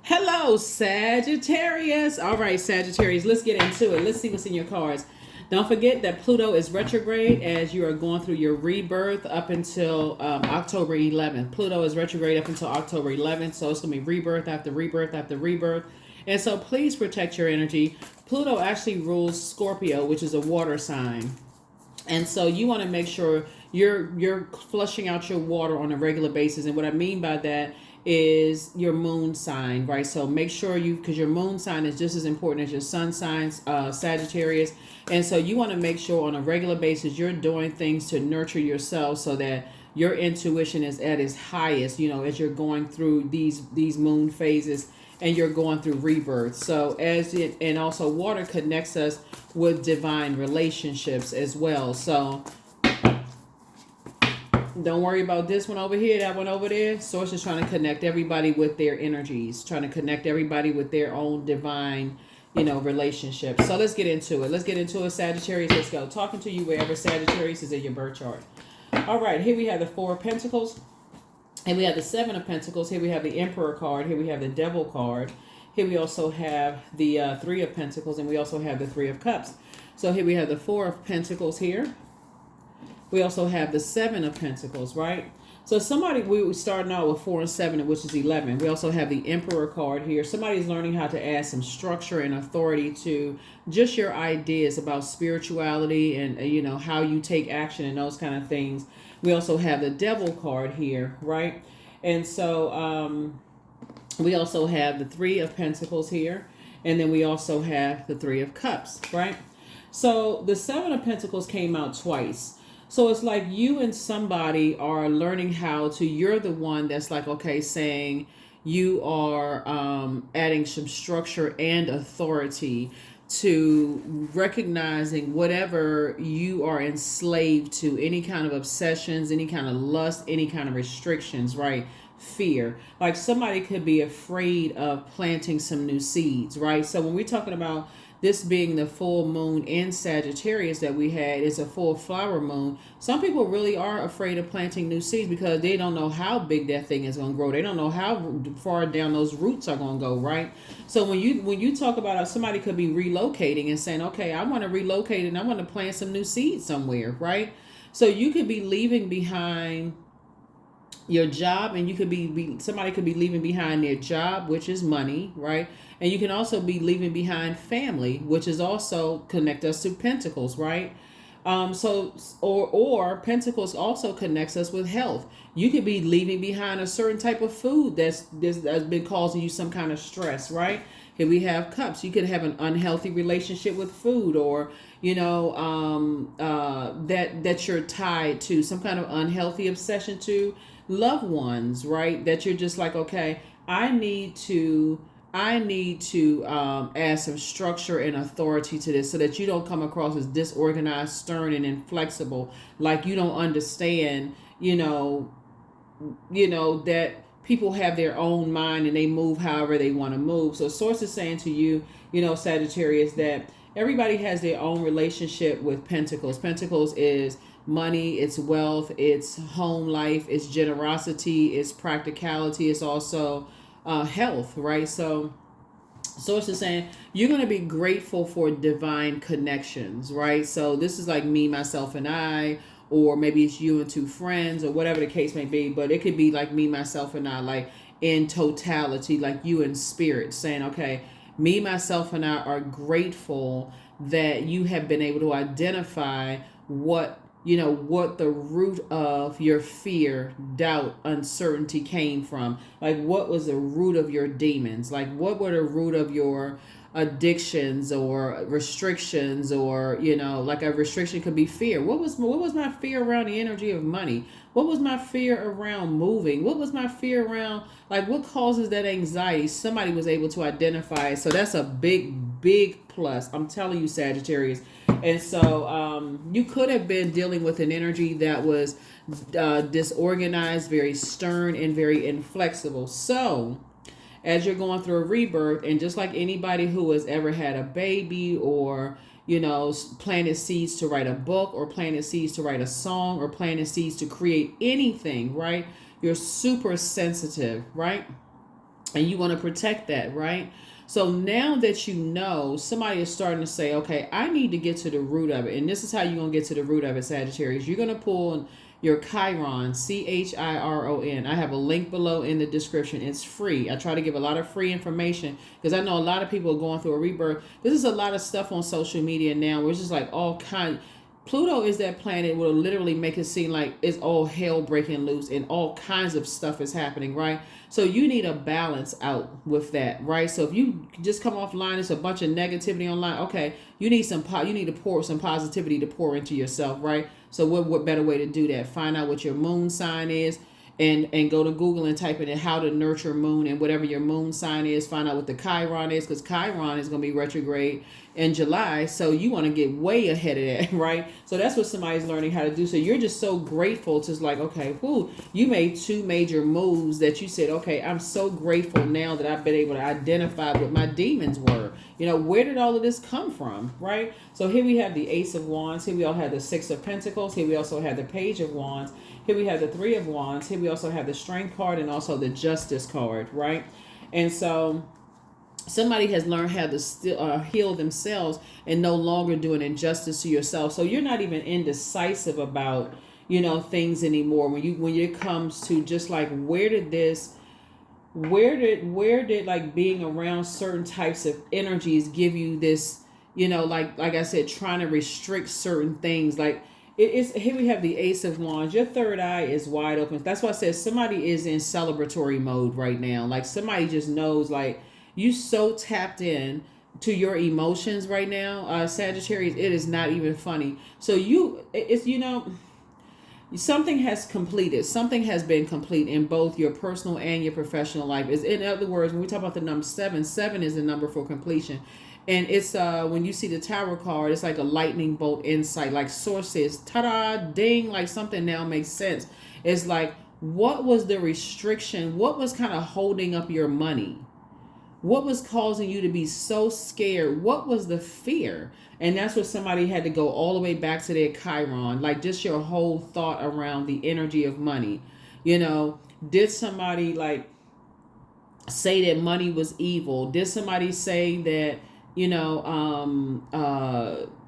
Hello, Sagittarius. All right, Sagittarius, let's get into it. Let's see what's in your cards. Don't forget that Pluto is retrograde as you are going through your rebirth up until October 11th. Pluto is retrograde up until October 11th, so it's going to be rebirth after rebirth after rebirth. And so please protect your energy. Pluto actually rules Scorpio, which is a water sign. And so you want to make sure you're flushing out your water on a regular basis. And what I mean by that is your moon sign, right? So make sure because your moon sign is just as important as your sun sign, Sagittarius. And so you want to make sure on a regular basis you're doing things to nurture yourself so that your intuition is at its highest, as you're going through these moon phases and you're going through rebirth. So and also water connects us with divine relationships as well. So don't worry about this one over here, that one over there. Source is trying to connect everybody with their energies, trying to connect everybody with their own divine, relationships. So let's get into it. Let's get into it, Sagittarius. Let's go. Talking to you wherever Sagittarius is in your birth chart. All right, here we have the Four of Pentacles. And we have the Seven of Pentacles. Here we have the Emperor card. Here we have the Devil card. Here we also have the Three of Pentacles. And we also have the Three of Cups. So here we have the Four of Pentacles here. We also have the Seven of Pentacles, right? So we were starting out with 4 and 7, which is 11. We also have the Emperor card here. Somebody's learning how to add some structure and authority to just your ideas about spirituality and, how you take action and those kind of things. We also have the Devil card here, right? And so we also have the Three of Pentacles here. And then we also have the Three of Cups, right? So the Seven of Pentacles came out twice. So it's like you and somebody are learning you're the one that's like, okay, saying you are adding some structure and authority to recognizing whatever you are enslaved to, any kind of obsessions, any kind of lust, any kind of restrictions, right? Fear. Like somebody could be afraid of planting some new seeds, right? So when we're talking about this being the full moon in Sagittarius that we had, is a full flower moon. Some people really are afraid of planting new seeds because they don't know how big that thing is going to grow. They don't know how far down those roots are going to go, right? So when you talk about somebody could be relocating and saying, okay, I want to relocate and I want to plant some new seeds somewhere, right? So you could be leaving behind your job, and you could somebody could be leaving behind their job, which is money, right? And you can also be leaving behind family, which is also connect us to Pentacles, right? Or Pentacles also connects us with health. You could be leaving behind a certain type of food that's been causing you some kind of stress, right? Here we have Cups. You could have an unhealthy relationship with food, or that you're tied to some kind of unhealthy obsession to loved ones, right? That you're just like, okay, I need to add some structure and authority to this so that you don't come across as disorganized, stern, and inflexible. Like you don't understand, that people have their own mind and they move however they want to move. So Source is saying to you, Sagittarius, that everybody has their own relationship with Pentacles. Pentacles is money, it's wealth, it's home life, it's generosity, it's practicality, it's also health, right? So Source is saying you're going to be grateful for divine connections, right? So this is like me, myself, and I, or maybe it's you and two friends, or whatever the case may be. But it could be like me, myself, and I, like in totality, like you in spirit, saying, okay, me, myself, and I are grateful that you have been able to identify what the root of your fear, doubt, uncertainty came from. Like, what was the root of your demons? Like, what were the root of your addictions or restrictions? Or, like a restriction could be fear. What was my fear around the energy of money? What was my fear around moving? What was my fear around, like, what causes that anxiety? Somebody was able to identify it. So that's a big plus. I'm telling you, Sagittarius. And so you could have been dealing with an energy that was disorganized, very stern, and very inflexible. So as you're going through a rebirth, and just like anybody who has ever had a baby, or planted seeds to write a book, or planted seeds to write a song, or planted seeds to create anything, right? You're super sensitive, right? and you want to protect that, right? So now that you know, somebody is starting to say, okay, I need to get to the root of it. And this is how you're going to get to the root of it, Sagittarius. You're going to pull your Chiron, Chiron. I have a link below in the description. It's free. I try to give a lot of free information because I know a lot of people are going through a rebirth. This is a lot of stuff on social media now where it's just like all kind. Pluto is that planet will literally make it seem like it's all hell breaking loose and all kinds of stuff is happening, right? So you need a balance out with that, right? So if you just come offline, it's a bunch of negativity online. Okay, you need you need to pour some positivity to pour into yourself, right? So what better way to do that? Find out what your moon sign is. And go to Google and type in how to nurture moon and whatever your moon sign is. Find out what the Chiron is, because Chiron is going to be retrograde in July. So you want to get way ahead of that, right? So that's what somebody's learning how to do. So you're just so grateful to like, okay, you made 2 major moves that you said, okay, I'm so grateful now that I've been able to identify what my demons were. Where did all of this come from, right? So here we have the Ace of Wands. Here we all have the 6 of Pentacles. Here we also have the Page of Wands. Here we have the 3 of Wands. Here we also have the Strength card and also the Justice card, right? And so somebody has learned how to heal themselves and no longer do an injustice to yourself. So you're not even indecisive about, things anymore. When it comes to just like, where did like being around certain types of energies give you this, like I said, trying to restrict certain things, like, here we have the Ace of Wands. Your third eye is wide open. That's why I said somebody is in celebratory mode right now. Like somebody just knows, like, you so tapped in to your emotions right now, Sagittarius. It is not even funny. So something has completed. Something has been complete in both your personal and your professional life. In other words, when we talk about the number 7, 7 is the number for completion. And it's when you see the Tower card, it's like a lightning bolt insight. Like Source says, ta-da, ding, like something now makes sense. It's like, what was the restriction? What was kind of holding up your money? What was causing you to be so scared? What was the fear? And that's what somebody had to go all the way back to their Chiron. Like just your whole thought around the energy of money. Did somebody like say that money was evil? Did somebody say that,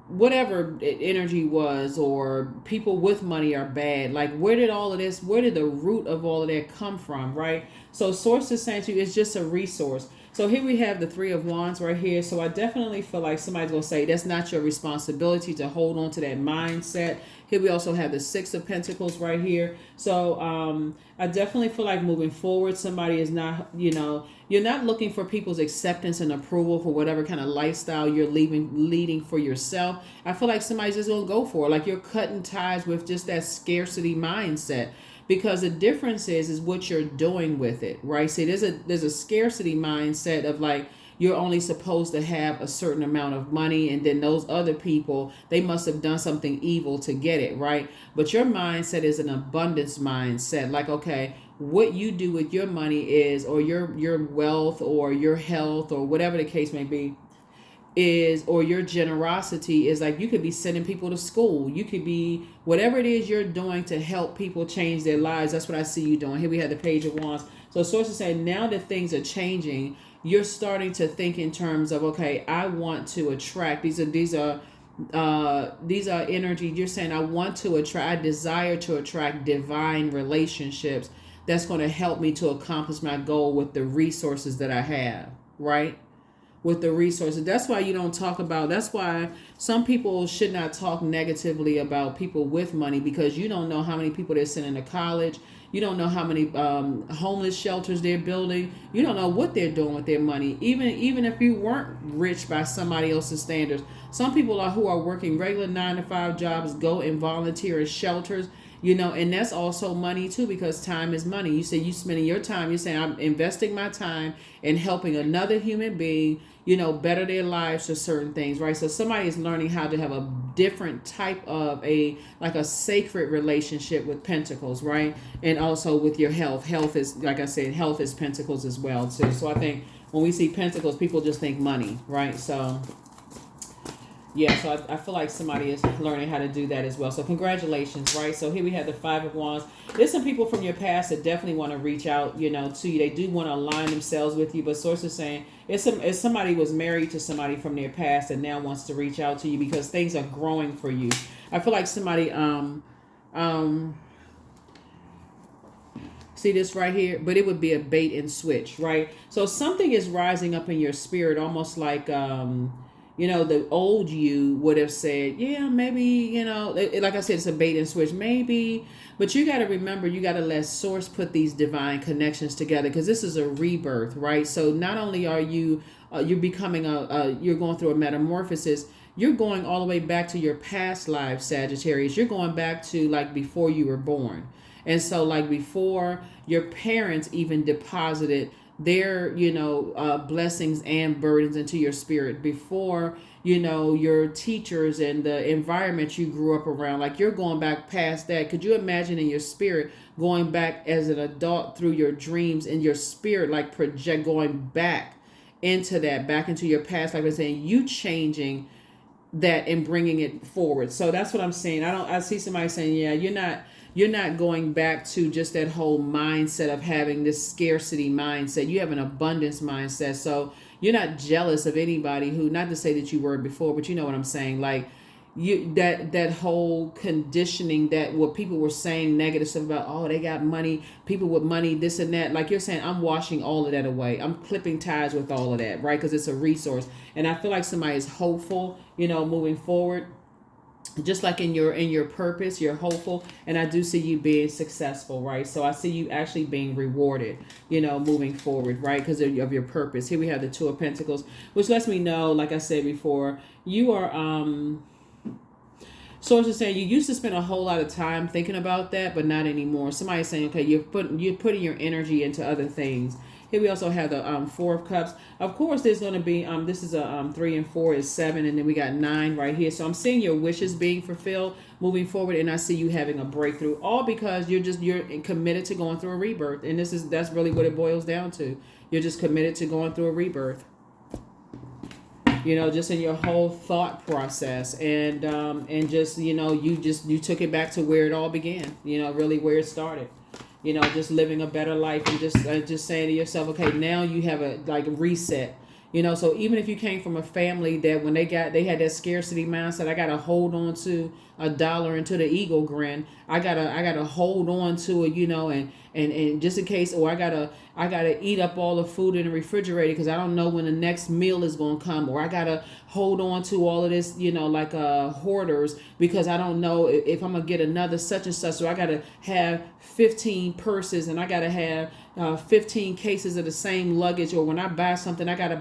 whatever energy was, or people with money are bad? Like, where did the root of all of that come from, right? So Source is saying to you, it's just a resource. So here we have the 3 of Wands right here. So I definitely feel like somebody's going to say that's not your responsibility to hold on to that mindset. Here we also have the 6 of Pentacles right here. So I definitely feel like moving forward, somebody is not, you're not looking for people's acceptance and approval for whatever kind of lifestyle you're leading for yourself. I feel like somebody's just going to go for it. Like you're cutting ties with just that scarcity mindset. Because the difference is what you're doing with it, right? See, there's a scarcity mindset of like, you're only supposed to have a certain amount of money, and then those other people, they must have done something evil to get it, right? But your mindset is an abundance mindset. Like, okay, what you do with your money is, or your wealth or your health or whatever the case may be, or your generosity is like, you could be sending people to school. You could be whatever it is you're doing to help people change their lives. That's what I see you doing. Here we have the Page of Wands. So Source is saying now that things are changing, you're starting to think in terms of, okay, I want to attract. These are energy. You're saying I desire to attract divine relationships that's going to help me to accomplish my goal with the resources that I have, right? With the resources. That's why you don't talk about, that's why some people should not talk negatively about people with money, because you don't know how many people they're sending to college. You don't know how many homeless shelters they're building. You don't know what they're doing with their money. Even if you weren't rich by somebody else's standards, some people who are working regular 9-to-5 jobs go and volunteer in shelters. And that's also money too, because time is money. You say you spending your time, you're saying I'm investing my time in helping another human being, better their lives to certain things, right? So somebody is learning how to have a different type of a sacred relationship with Pentacles, right? And also with your health. Health is, like I said, health is Pentacles as well too. So I think when we see Pentacles, people just think money, right? So Yeah, so I feel like somebody is learning how to do that as well. So congratulations, right? So here we have the Five of Wands. There's some people from your past that definitely want to reach out, to you. They do want to align themselves with you, but source is saying it's somebody was married to somebody from their past and now wants to reach out to you because things are growing for you. I feel like somebody um see this right here, but it would be a bait and switch, right? So something is rising up in your spirit, almost like the old you would have said, yeah, maybe, like I said, it's a bait and switch, maybe. But you got to remember, you got to let source put these divine connections together because this is a rebirth, right? So not only are you're becoming you're going through a metamorphosis, you're going all the way back to your past life, Sagittarius. You're going back to like before you were born. And so like before your parents even deposited their blessings and burdens into your spirit, before your teachers and the environment you grew up around, like you're going back past that. Could you imagine in your spirit going back as an adult through your dreams in your spirit, like project going back into that, back into your past, like I'm saying, you changing that and bringing it forward. So that's what I'm saying. I see somebody saying, yeah, you're not going back to just that whole mindset of having this scarcity mindset. You have an abundance mindset. So you're not jealous of anybody who, not to say that you were before, but you know what I'm saying? Like that whole conditioning, that what people were saying negative stuff about, oh, they got money, people with money, this and that. Like you're saying, I'm washing all of that away. I'm clipping ties with all of that, right? Because it's a resource. And I feel like somebody is hopeful, moving forward. Just like in your purpose, you're hopeful, and I do see you being successful, right? So I see you actually being rewarded, moving forward, right? Because of your purpose. Here we have the Two of Pentacles, which lets me know, like I said before, you are source is saying you used to spend a whole lot of time thinking about that, but not anymore. Somebody's saying, okay, you're putting your energy into other things. Here we also have the Four of Cups. Of course, there's going to be this is a 3 and 4 is 7, and then we got 9 right here. So I'm seeing your wishes being fulfilled moving forward, and I see you having a breakthrough, all because you're committed to going through a rebirth, and that's really what it boils down to. You're just committed to going through a rebirth. Just in your whole thought process, and just you took it back to where it all began. Really where it started. Just living a better life, and just saying to yourself, okay, now you have a reset. So even if you came from a family that when they had that scarcity mindset, I gotta hold on to a dollar until the eagle grin. I gotta hold on to it, and just in case, or I gotta eat up all the food in the refrigerator because I don't know when the next meal is gonna come, or I gotta hold on to all of this, like hoarders, because I don't know if I'm gonna get another such and such. So I gotta have 15 purses, and I gotta have 15 cases of the same luggage, or when I buy something, I gotta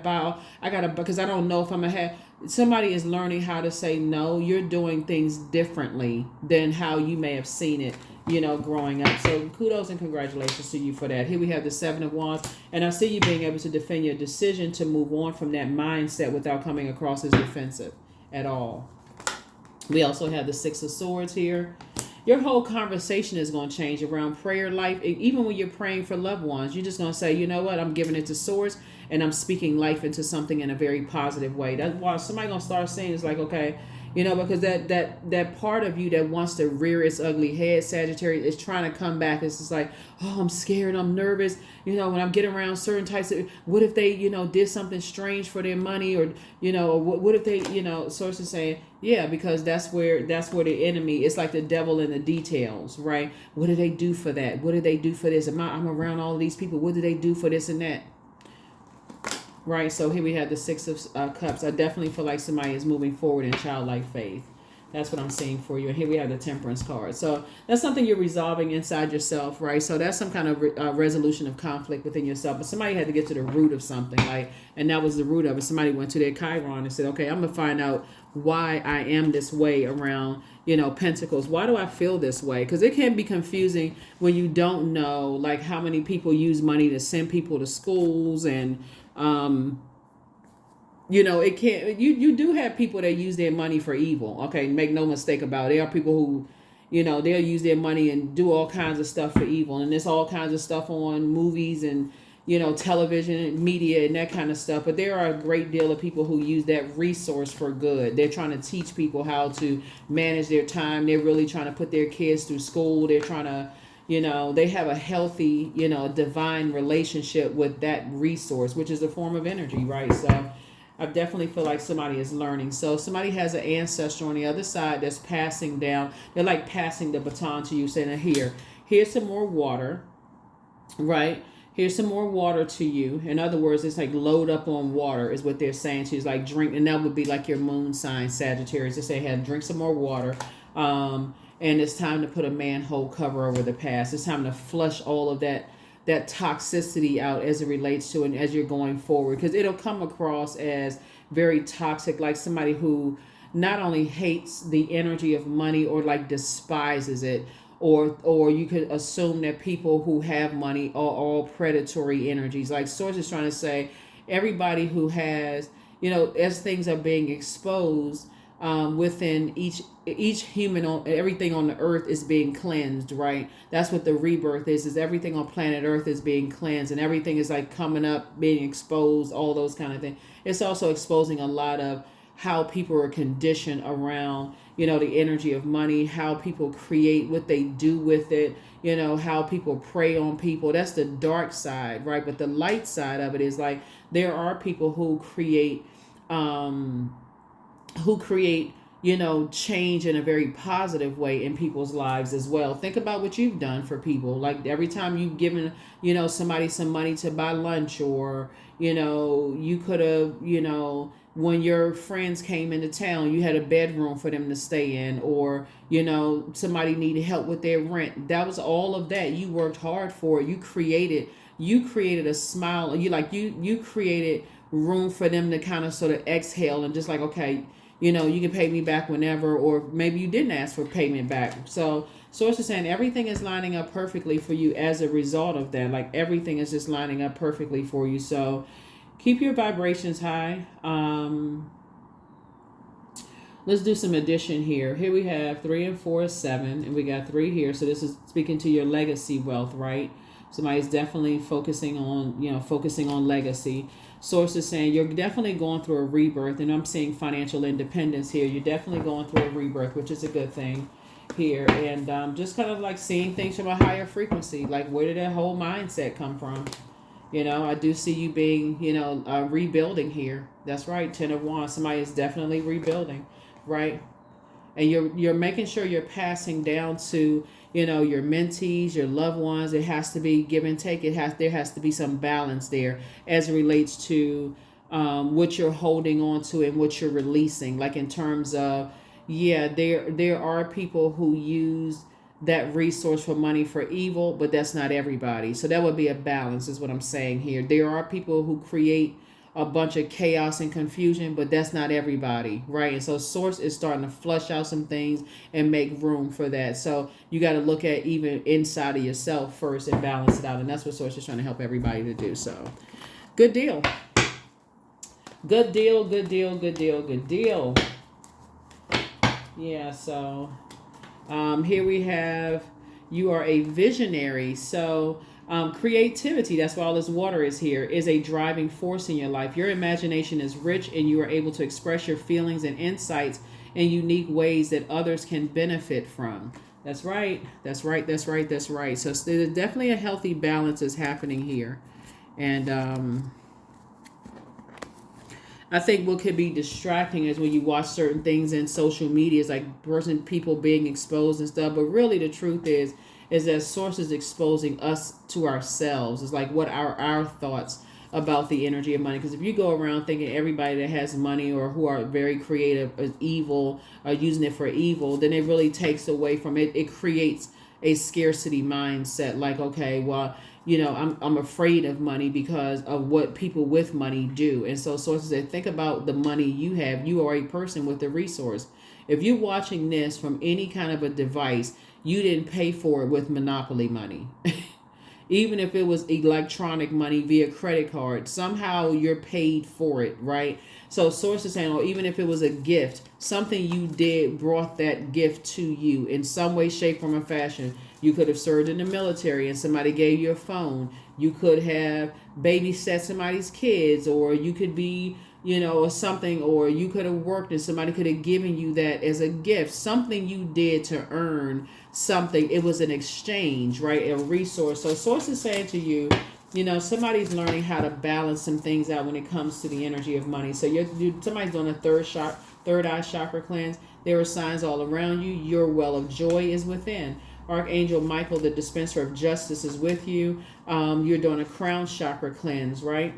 because I don't know if I'm gonna have. Somebody is learning how to say no. You're doing things differently than how you may have seen it, growing up. So kudos and congratulations to you for that. Here we have the Seven of Wands, and I see you being able to defend your decision to move on from that mindset without coming across as defensive at all. We also have the Six of Swords here. Your whole conversation is going to change around prayer life. Even when you're praying for loved ones, you're just going to say, you know what, I'm giving it to source, and I'm speaking life into something in a very positive way. That's why somebody going to start saying, it's like, okay, because that part of you that wants to rear its ugly head, Sagittarius, is trying to come back. It's just like, oh, I'm scared, I'm nervous. When I'm getting around certain types of, what if they, did something strange for their money, or, what if they, source is saying, yeah, because that's where the enemy, it's like the devil in the details, right? What do they do for that? What do they do for this? I'm around all of these people. What do they do for this and that? Right, so here we have the Six of Cups. I definitely feel like somebody is moving forward in childlike faith. That's what I'm seeing for you. And here we have the Temperance card. So that's something you're resolving inside yourself, right? So that's some kind of resolution of conflict within yourself. But somebody had to get to the root of something, and that was the root of it. Somebody went to their Chiron and said, okay, I'm going to find out why I am this way around, Pentacles. Why do I feel this way? Because it can be confusing when you don't know, like, how many people use money to send people to schools, and it can't, you do have people that use their money for evil. Okay, make no mistake about it. There are people who, they'll use their money and do all kinds of stuff for evil. And there's all kinds of stuff on movies and, television, media, and that kind of stuff. But there are a great deal of people who use that resource for good. They're trying to teach people how to manage their time. They're really trying to put their kids through school. They're trying to, they have a healthy, divine relationship with that resource, which is a form of energy, right? So I definitely feel like somebody is learning. So somebody has an ancestor on the other side that's passing down. They're like passing the baton to you, saying, here's some more water, right? Here's some more water to you. In other words, it's like load up on water is what they're saying to you. It's like drink, and that would be like your moon sign, Sagittarius. They say, drink some more water. And it's time to put a manhole cover over the past. It's time to flush all of that toxicity out as it relates to and as you're going forward, because it'll come across as very toxic, like somebody who not only hates the energy of money or like despises it, or you could assume that people who have money are all predatory energies. Like Source is trying to say, everybody who has, as things are being exposed, within each human, on everything on the earth is being cleansed, right? That's what the rebirth is everything on planet earth is being cleansed, and everything is like coming up, being exposed, all those kind of things. It's also exposing a lot of how people are conditioned around, the energy of money, how people create, what they do with it, how people prey on people. That's the dark side, right? But the light side of it is like, there are people who create, change in a very positive way in people's lives as well. Think about what you've done for people. Like every time you've given, somebody some money to buy lunch, or, you could have, when your friends came into town, you had a bedroom for them to stay in, or, somebody needed help with their rent. That was all of that. You worked hard for it. You created a smile. You created room for them to kind of sort of exhale and just like, okay, you can pay me back whenever, or maybe you didn't ask for payment back. So Source is saying everything is lining up perfectly for you as a result of that. Like everything is just lining up perfectly for you. So keep your vibrations high. Let's do some addition here. Here we have 3 and 4 is 7, and we got 3 here. So this is speaking to your legacy wealth, right? Somebody's definitely focusing on legacy. Source is saying you're definitely going through a rebirth, and I'm seeing financial independence here. You're definitely going through a rebirth, which is a good thing here. And just kind of like seeing things from a higher frequency. Like, where did that whole mindset come from? I do see you being, rebuilding here. That's right. 10 of Wands. Somebody is definitely rebuilding, right? And you're making sure you're passing down to, your mentees, your loved ones. It has to be give and take. There has to be some balance there as it relates to what you're holding on to and what you're releasing. Like in terms of, there are people who use that resource for money for evil, but that's not everybody. So that would be a balance, is what I'm saying here. There are people who create a bunch of chaos and confusion, but that's not everybody, right? And so Source is starting to flush out some things and make room for that. So you got to look at even inside of yourself first and balance it out. And that's what Source is trying to help everybody to do. So good deal. Good deal, good deal, good deal, good deal. Yeah, so here we have, you are a visionary. So creativity, that's why all this water is here, is a driving force in your life. Your imagination is rich, and you are able to express your feelings and insights in unique ways that others can benefit from. That's right. That's right. That's right. That's right. So there's definitely a healthy balance is happening here. And I think what could be distracting is when you watch certain things in social media, is like people being exposed and stuff. But really the truth is that Source is exposing us to ourselves. It's like what are our thoughts about the energy of money. Because if you go around thinking everybody that has money or who are very creative is evil, or using it for evil, then it really takes away from it. It creates a scarcity mindset. Like, okay, well, I'm afraid of money because of what people with money do. And so Sources said, think about the money you have. You are a person with a resource. If you're watching this from any kind of a device, you didn't pay for it with monopoly money. even if it was electronic money via credit card, somehow you're paid for it, right? So source is saying, or even if it was a gift, something you did brought that gift to you in some way, shape, form, or fashion. You could have served in the military and somebody gave you a phone. You could have babysat somebody's kids, or you could be, or something, or you could have worked and somebody could have given you that as a gift, something you did to earn something. It was an exchange, right? A resource. So source is saying to you, somebody's learning how to balance some things out when it comes to the energy of money. So somebody's doing a third eye chakra cleanse. There are signs all around you. Your well of joy is within. Archangel Michael, the dispenser of justice, is with you. You're doing a crown chakra cleanse, right?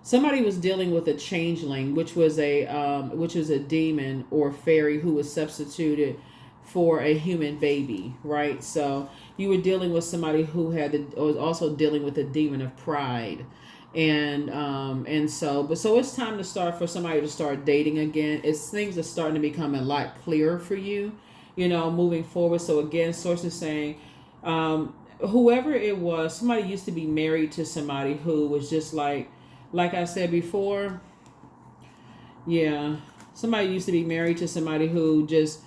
Somebody was dealing with a changeling, which was a demon or fairy who was substituted for a human baby, right? So you were dealing with somebody who was also dealing with a demon of pride. So it's time to start for somebody to start dating again. Things are starting to become a lot clearer for you, moving forward. So again, source is saying, whoever it was, somebody used to be married to somebody who was just like I said before. Yeah. Somebody used to be married to somebody who just,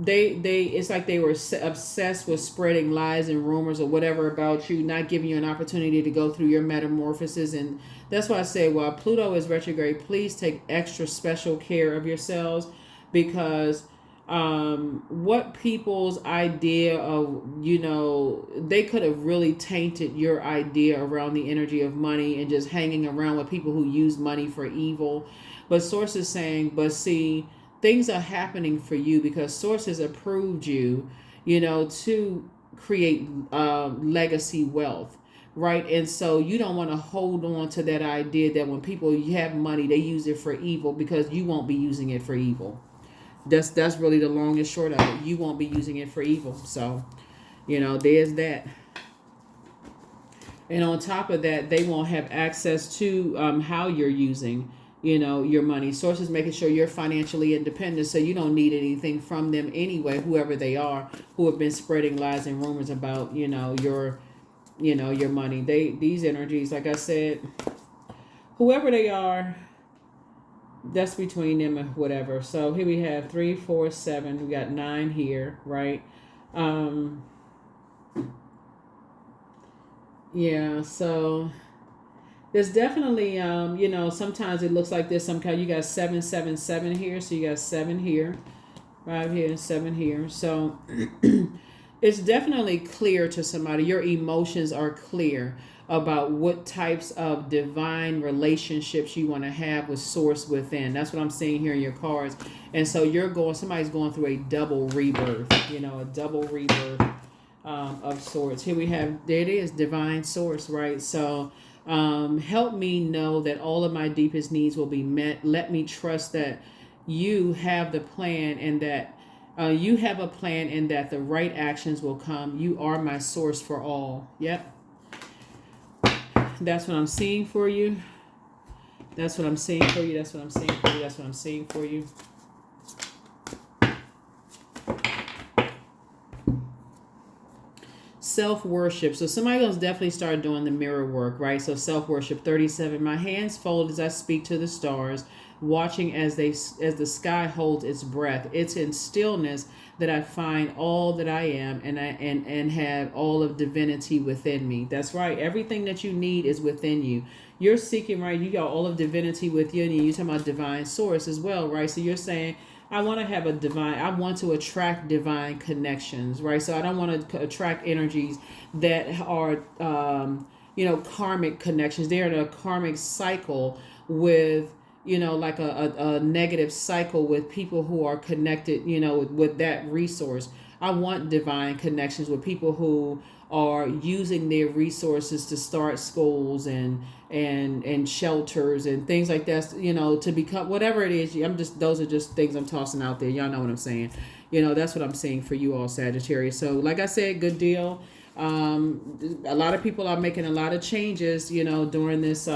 it's like they were obsessed with spreading lies and rumors or whatever about you, not giving you an opportunity to go through your metamorphosis. And that's why I say, while Pluto is retrograde, please take extra special care of yourselves, because what people's idea of, they could have really tainted your idea around the energy of money and just hanging around with people who use money for evil. But source is saying, but see, things are happening for you because source has approved you, to create legacy wealth, right? And so you don't want to hold on to that idea that when people have money, they use it for evil, because you won't be using it for evil. That's really the long and short of it. You won't be using it for evil. So, there's that. And on top of that, they won't have access to how you're using, your money. Sources making sure you're financially independent, so you don't need anything from them anyway, whoever they are, who have been spreading lies and rumors about, your money. These energies, like I said, whoever they are, that's between them and whatever. So here we have 3, 4, 7. We got 9 here, right? Yeah, so there's definitely, sometimes it looks like there's some kind, you got 7, 7, 7 here. So you got 7 here, 5 here, 7 here. So it's definitely clear to somebody. Your emotions are clear about what types of divine relationships you want to have with source within. That's what I'm seeing here in your cards. And so somebody's going through a double rebirth, a double rebirth of sorts. Here we have, there it is, divine source, right? So help me know that all of my deepest needs will be met. Let me trust that you have the plan, and that you have a plan, and that the right actions will come. You are my source for all. Yep. That's what I'm seeing for you. That's what I'm seeing for you. That's what I'm seeing for you. That's what I'm seeing for you. Self-worship. So somebody else definitely started doing the mirror work, right? So self-worship. 37. My hands fold as I speak to the stars, watching as the sky holds its breath. It's in stillness that I find all that I am, and have all of divinity within me. That's right. Everything that you need is within you. You're seeking, right? You got all of divinity within you. You're talking about divine source as well, right? So you're saying, I want to attract divine connections, right? So I don't want to attract energies that are, karmic connections. They're in a karmic cycle with, like a negative cycle with people who are connected, with that resource. I want divine connections with people who are using their resources to start schools and shelters and things like that, to become whatever it is. Those are just things I'm tossing out there. Y'all know what I'm saying. That's what I'm saying for you all, Sagittarius. So like I said, good deal. A lot of people are making a lot of changes, during this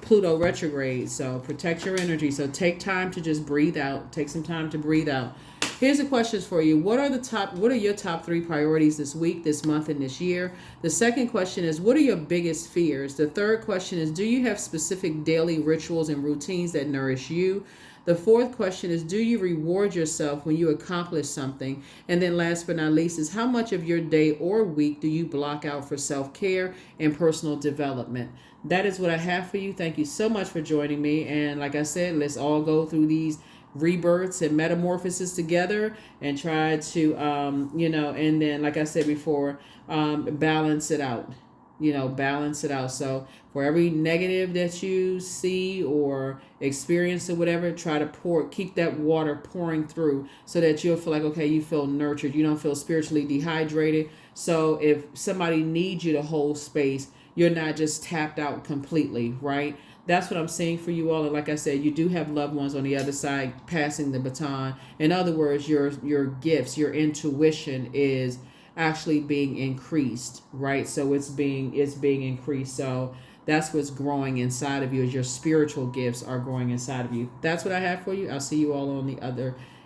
Pluto Pluto retrograde. So protect your energy. So take time to just breathe out. Take some time to breathe out. Here's the questions for you. What are your top 3 priorities this week, this month, and this year? The second question is, what are your biggest fears? The third question is, do you have specific daily rituals and routines that nourish you? The fourth question is, do you reward yourself when you accomplish something? And then last but not least is, how much of your day or week do you block out for self-care and personal development? That is what I have for you. Thank you so much for joining me. And like I said, let's all go through these rebirths and metamorphoses together and try to and then, like I said before, balance it out. Balance it out. So for every negative that you see or experience or whatever, try to keep that water pouring through so that you'll feel like, okay, you feel nurtured. You don't feel spiritually dehydrated. So if somebody needs you to hold space, you're not just tapped out completely, right? That's what I'm saying for you all. And like I said, you do have loved ones on the other side passing the baton. In other words, your gifts, your intuition is actually being increased, right? So it's being increased. So that's what's growing inside of you, is your spiritual gifts are growing inside of you. That's what I have for you. I'll see you all in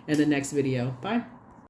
the next video. Bye.